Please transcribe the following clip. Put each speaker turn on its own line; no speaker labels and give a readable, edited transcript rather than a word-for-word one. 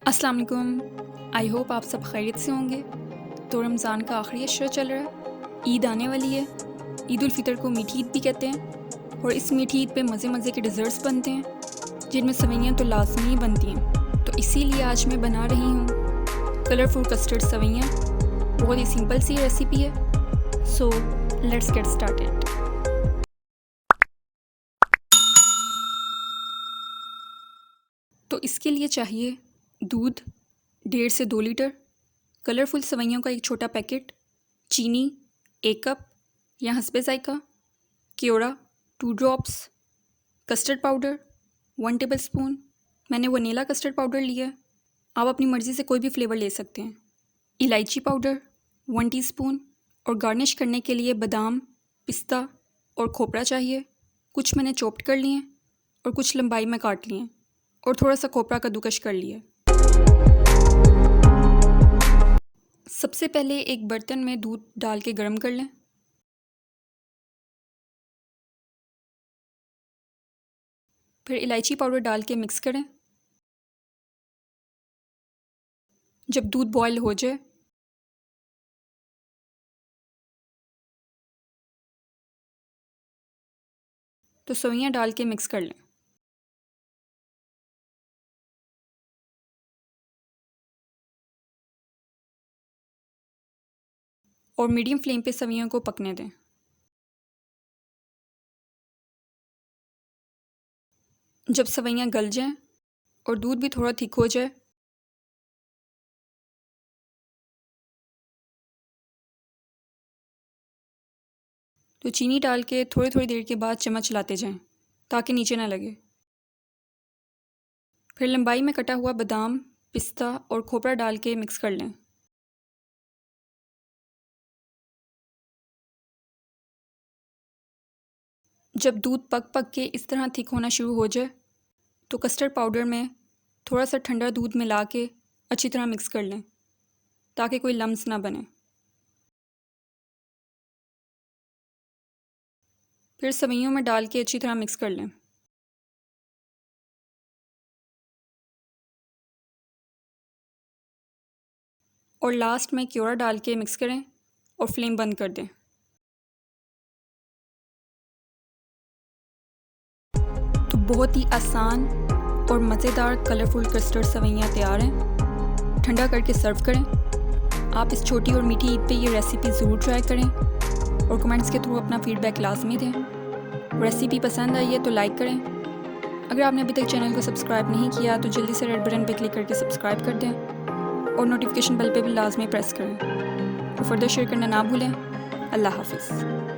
अस्सलाम वालेकुम। I hope आप सब खैरियत से होंगे। तो रमज़ान का आखिरी अशरा चल रहा है, ईद आने वाली है। ईद उल फितर को मीठी ईद भी कहते हैं और इस मीठी ईद पे मज़े मज़े के डिज़र्ट्स बनते हैं जिनमें सेवइयाँ तो लाजमी बनती हैं। तो इसीलिए आज मैं बना रही हूँ कलरफुल कस्टर्ड सेवइयाँ। बहुत ही सिंपल सी रेसिपी है। So let's get started. तो इसके लिए चाहिए दूध 1.5 से 2 लीटर, कलरफुल सेवइयों का एक छोटा पैकेट, चीनी 1 कप या हस्बे ज़ायका, केवड़ा 2 ड्रॉप्स, कस्टर्ड पाउडर 1 टेबलस्पून। मैंने वनीला कस्टर्ड पाउडर लिया है, आप अपनी मर्ज़ी से कोई भी फ्लेवर ले सकते हैं। इलायची पाउडर 1 टीस्पून और गार्निश करने के लिए बादाम, पिस्ता और खोपरा चाहिए। कुछ मैंने चॉप्ड कर लिए हैं और कुछ लंबाई में काट लिए हैं और थोड़ा सा खोपरा कद्दूकश कर लिया। सबसे पहले एक बर्तन में दूध डाल के गर्म कर लें। फिर इलायची पाउडर डाल के मिक्स करें। जब दूध बॉयल हो जाए तो सेवइयाँ डाल के मिक्स कर लें। और मीडियम फ्लेम पे सेवइयों को पकने दें। जब सेवइयाँ गल जाएं और दूध भी थोड़ा थिक हो जाए तो चीनी डाल के थोड़ी थोड़ी देर के बाद चम्मच चलाते जाएं ताकि नीचे ना लगे। फिर लंबाई में कटा हुआ बादाम, पिस्ता और खोपरा डाल के मिक्स कर लें। जब दूध पक पक के इस तरह थिक होना शुरू हो जाए तो कस्टर्ड पाउडर में थोड़ा सा ठंडा दूध मिला के अच्छी तरह मिक्स कर लें ताकि कोई लम्स ना बने। फिर सेवइयों में डाल के अच्छी तरह मिक्स कर लें। और लास्ट में केवड़ा डाल के मिक्स करें और फ्लेम बंद कर दें। तो बहुत ही आसान और मज़ेदार कलरफुल कस्टर्ड सेवइयाँ तैयार हैं। ठंडा करके सर्व करें। आप इस छोटी और मीठी ईद पे ये रेसिपी ज़रूर ट्राई करें और कमेंट्स के थ्रू अपना फीडबैक लाजमी दें। रेसिपी पसंद आई है तो लाइक करें। अगर आपने अभी तक चैनल को सब्सक्राइब नहीं किया तो जल्दी से रेड बटन पर क्लिक करके सब्सक्राइब कर दें और नोटिफिकेशन बेल पे भी लाजमी प्रेस करें और फर्दर शेयर करना ना भूलें। अल्लाह हाफिज़।